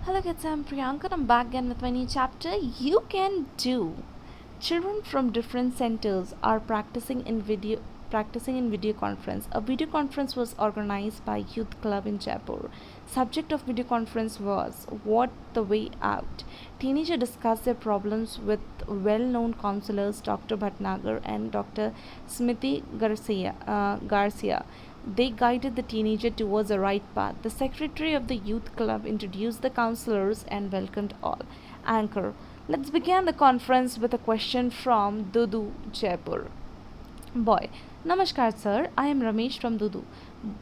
Hello kids, I'm Priyanka and I'm back again with my new chapter. You can do. Children from different centers are practicing in video conference. A video conference was organized by Youth Club in Jaipur. Subject of video conference was What the Way Out. Teenagers discussed their problems with well-known counselors Dr. Bhatnagar and Dr. Smiti Garcia. They guided the teenager towards the right path. The secretary of the youth club introduced the counselors and welcomed all. Anchor. Let's begin the conference with a question from Dudu, Jaipur. Boy नमस्कार sir I am Ramesh from Dudu.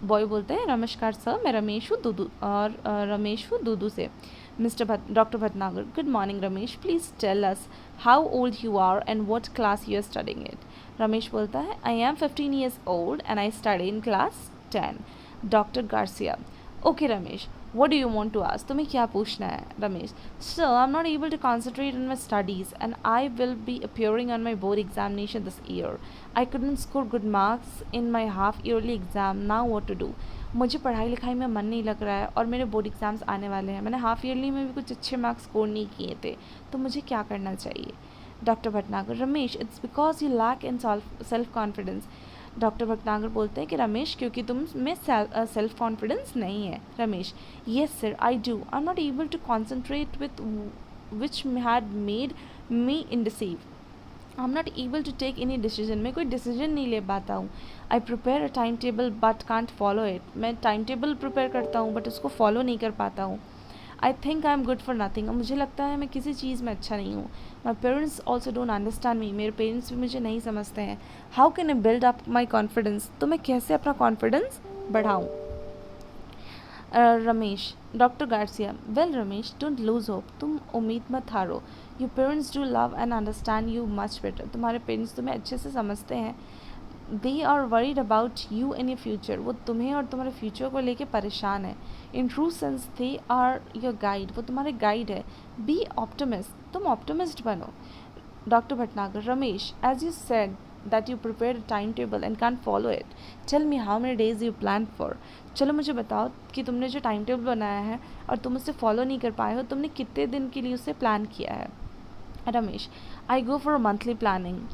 Boy बोलते हैं नमस्कार sir मैं रमेश हूँ दूदू और रमेश हूँ दूदू से. Doctor Bhatnagar good morning Ramesh please tell us how old you are and what class you are studying it. Ramesh बोलता है I am 15 years old and I study in class 10. Doctor Garcia okay Ramesh what do you want to ask? तुम्हें क्या पूछना है? Ramesh sir I'm not able to concentrate on my studies and I will be appearing on my board examination this year. I couldn't score good marks in my half yearly exam. Now what to do? मुझे पढ़ाई लिखाई में मन नहीं लग रहा है और मेरे बोर्ड एग्ज़ाम्स आने वाले हैं. मैंने हाफ ईयरली में भी कुछ अच्छे मार्क्स स्कोर नहीं किए थे, तो मुझे क्या करना चाहिए? Doctor Bhatnagar Ramesh it's because you lack in self confidence. Doctor Bhatnagar बोलते हैं कि रमेश क्योंकि तुम में सेल्फ कॉन्फिडेंस नहीं है. Ramesh yes sir I do I am not able to concentrate with which had made me indecisive. I am not able to take any decision. मैं कोई डिसीजन नहीं ले पाता हूँ. I prepare a time table but can't follow it. मैं time table prepare करता हूँ but उसको फॉलो नहीं कर पाता हूँ. I think I am good for nothing. मुझे लगता है मैं किसी चीज़ में अच्छा नहीं हूँ. My parents also don't understand me. मेरे पेरेंट्स भी मुझे नहीं समझते हैं. How can I build up my confidence. तो मैं कैसे अपना कॉन्फिडेंस बढ़ाऊँ? Ramesh doctor Garcia well Ramesh don't lose hope. तुम उम्मीद मत हारो. Your parents do love and understand you much better. तुम्हारे पेरेंट्स तुम्हें अच्छे से समझते हैं. They are worried about you in your future. वो तुम्हें और तुम्हारे फ्यूचर को लेके परेशान है. In true sense they are your guide. वो तुम्हारे गाइड है. Be optimist. तुम ऑप्टिमिस्ट बनो. Doctor Bhatnagar Ramesh as you said that you prepared a timetable and can't follow it. Tell me how many days you planned for. चलो मुझे बताओ कि तुमने जो टाइम टेबल बनाया है और तुम उसे फॉलो नहीं कर पाए हो, तुमने कितने दिन के लिए उसे प्लान किया है? Ramesh I go for monthly planning.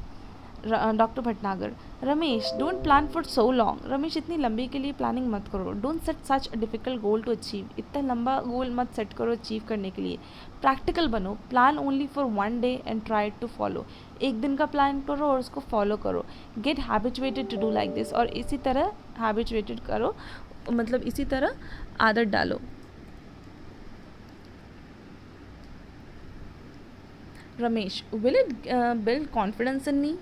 Doctor Bhatnagar Ramesh don't plan for so long. Ramesh इतनी लंबी के लिए प्लानिंग मत करो. Don't set such a difficult goal to achieve. इतना लंबा गोल मत सेट करो अचीव करने के लिए. प्रैक्टिकल बनो. Plan only for one day and try to follow. एक दिन का प्लान करो और उसको फॉलो करो. Get habituated to do like this. और इसी तरह हैबिचुएटेड करो, मतलब इसी तरह आदत डालो. Ramesh will it build confidence in me.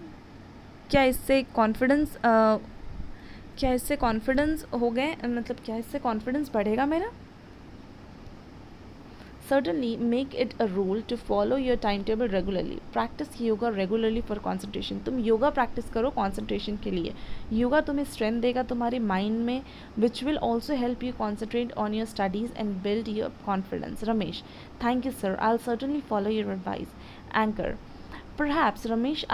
क्या इससे कॉन्फिडेंस हो गए, मतलब क्या इससे कॉन्फिडेंस बढ़ेगा मेरा? Certainly make it a rule to follow your timetable regularly. Practice yoga regularly for concentration. तुम योगा प्रैक्टिस करो concentration के लिए. योगा तुम्हें strength देगा तुम्हारे mind में, which will also help you concentrate on your studies and build your confidence. Ramesh, thank you sir. I'll certainly follow your advice. Anchor, perhaps Ramesh,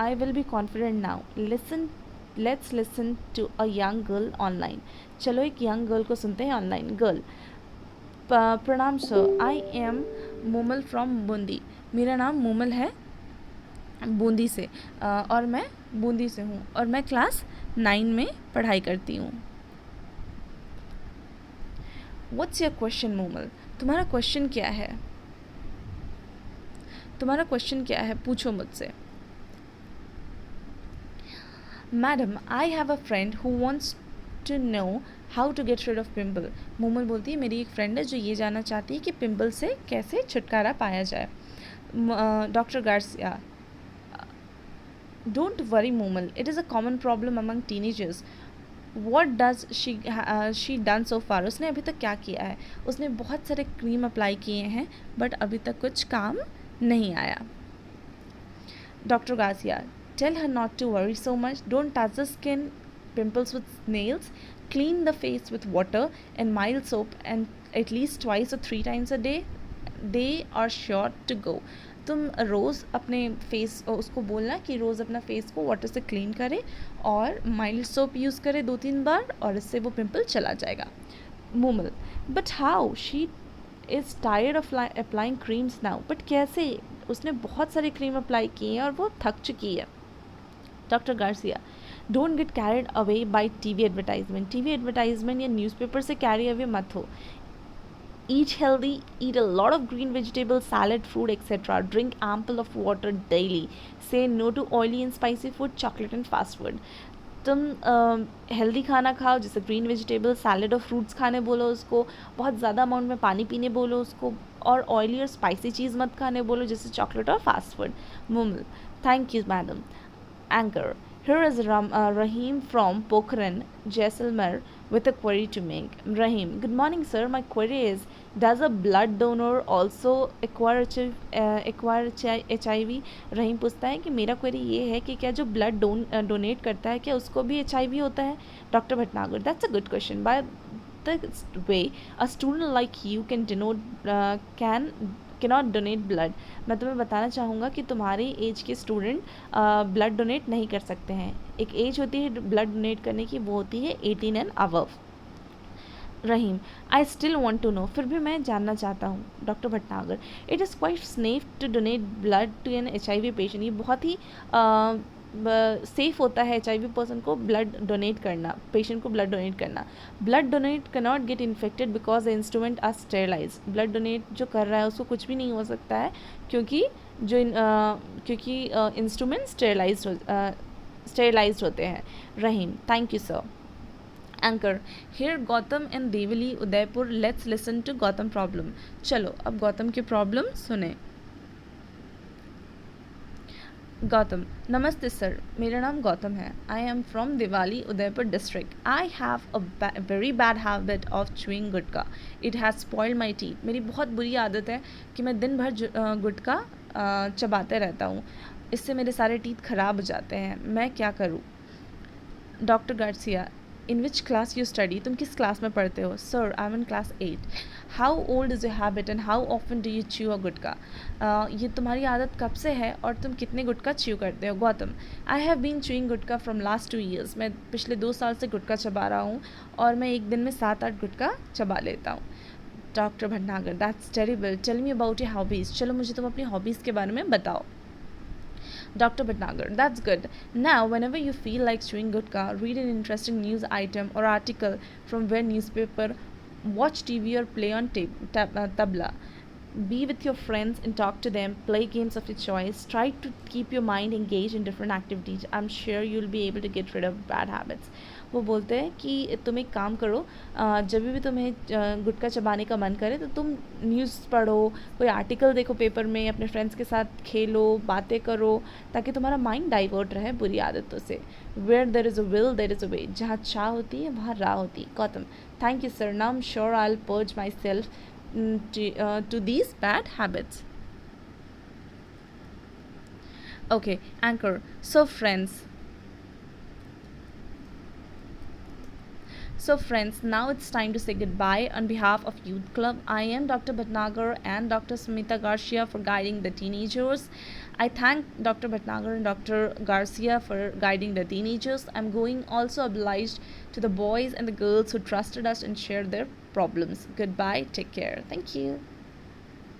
I will be confident now. Let's listen to a young girl online. चलो एक young girl को सुनते हैं online. Girl, प्रणाम sir. I M Moomal from Bundi. मेरा नाम मूमल है बूंदी से और मैं बूंदी से हूँ और मैं क्लास 9 में पढ़ाई करती हूँ. What's your question Moomal. तुम्हारा क्वेश्चन क्या है? तुम्हारा क्वेश्चन क्या है, पूछो मुझसे. Madam I have a friend who wants to know how to get rid of pimple. Moomal बोलती है मेरी एक फ्रेंड है जो ये जानना चाहती है कि पिम्पल से कैसे छुटकारा पाया जाए. Doctor Garcia don't worry Moomal, it is a common problem among teenagers. What does she done so far. उसने अभी तक क्या किया है? उसने बहुत सारे क्रीम अप्लाई किए हैं बट अभी तक कुछ काम नहीं आया. Doctor Garcia tell her not to worry so much. Don't touch the skin pimples with nails. Clean the face with water and mild soap and at least twice or 3 times a day. They are sure to go. तुम रोज़ अपने face उसको बोलना कि रोज़ अपना face को water से clean करे और माइल्ड सोप यूज़ करे 2-3 बार और इससे वो पिंपल चला जाएगा. Moomal but how is tired of applying creams now. But कैसे? उसने बहुत सारी क्रीम अप्लाई की हैं और वो थक चुकी है. Doctor Garcia, don't get carried away by TV advertisement. TV advertisement या न्यूज़पेपर से कैरी अवे मत हो. Eat healthy, eat a lot of green vegetables, salad, fruit, etc. Drink ample of water daily. Say no to oily and spicy food, chocolate and fast food. तुम healthy खाना खाओ, जैसे green vegetable, salad और fruits खाने बोलो उसको, बहुत ज़्यादा अमाउंट में पानी पीने बोलो उसको, और ऑयली और स्पाइसी चीज़ मत खाने बोलो, जैसे चॉकलेट और fast food. Mumal, thank you madam. Anchor, here is Rahim from Pokhran, Jaisalmer, with a query to make. Rahim, good morning sir, my query is, does a blood donor also acquire HIV? रहीम पूछता है कि मेरा query ये है कि क्या जो blood donate करता है क्या उसको भी HIV होता है? Doctor Bhatnagar, that's a good question. By the way, a student like you cannot donate blood. मैं तुम्हें बताना चाहूँगा कि तुम्हारी एज के स्टूडेंट ब्लड डोनेट नहीं कर सकते हैं. एक एज होती है ब्लड डोनेट करने की, वो होती है 18 and above. Rahim, I still want to know, फिर भी मैं जानना चाहता हूँ. Doctor Bhatnagar, it is quite safe to donate blood to an HIV patient. ये बहुत ही सेफ़ होता है HIV पर्सन को ब्लड डोनेट करना, पेशेंट को ब्लड डोनेट करना. Blood donate can not get infected because the instrument are sterilize. Blood donate जो कर रहा है उसको कुछ भी नहीं हो सकता है क्योंकि इंस्ट्रूमेंट स्टेरलाइज्ड होते हैं. Rahim, thank you sir. Anchor, here Gautam and Devali Udaipur, let's listen to Gautam problem. चलो अब गौतम के प्रॉब्लम सुने. गौतम, नमस्ते सर, मेरा नाम गौतम है. I am from Diwali Udaipur district. I have a very bad habit of chewing gutka. It has spoiled my teeth. मेरी बहुत बुरी आदत है कि मैं दिन भर गुटका चबाते रहता हूँ. इससे मेरे सारे टीथ खराब हो जाते हैं. मैं क्या करूँ? Doctor Garcia, in which class you study? तुम किस क्लास में पढ़ते हो? Sir, I am in class 8. How old is your habit and how often do you chew a gutka? ये तुम्हारी आदत कब से है और तुम कितने गुटका च्यू करते हो? Gautam, I have been chewing gutka from last 2 years. मैं पिछले 2 साल से गुटका चबा रहा हूँ और मैं एक दिन में 7-8 गुटका चबा लेता हूँ. Doctor Bhatnagar, that's terrible. Tell me about your hobbies. चलो मुझे तुम अपनी हॉबीज़ के बारे में बताओ. Dr. Bhatnagar, that's good. Now, whenever you feel like chewing gutka, read an interesting news item or article from where newspaper, watch TV or play on tabla. Be with your friends and talk to them. Play games of your choice. Try to keep your mind engaged in different activities. I'm sure you'll be able to get rid of bad habits. वो बोलते हैं कि तुम एक काम करो, जब भी तुम्हें गुटखा चबाने का मन करे तो तुम न्यूज़ पढ़ो, कोई आर्टिकल देखो पेपर में, अपने फ्रेंड्स के साथ खेलो, बातें करो, ताकि तुम्हारा माइंड डाइवर्ट रहे बुरी आदतों से. Where there is a will there is a way. जहाँ चाह होती है वहाँ राह होती है. Gautam, thank you sir. Now I am sure I will purge myself to these bad habits. Okay, Anchor. So friends, now it's time to say goodbye. On behalf of Youth Club, I am Dr. Bhatnagar and Dr. Smita Garcia for guiding the teenagers. I thank Dr. Bhatnagar and Dr. Garcia for guiding the teenagers. I'm going also obliged to the boys and the girls who trusted us and shared their problems. Goodbye. Take care. Thank you.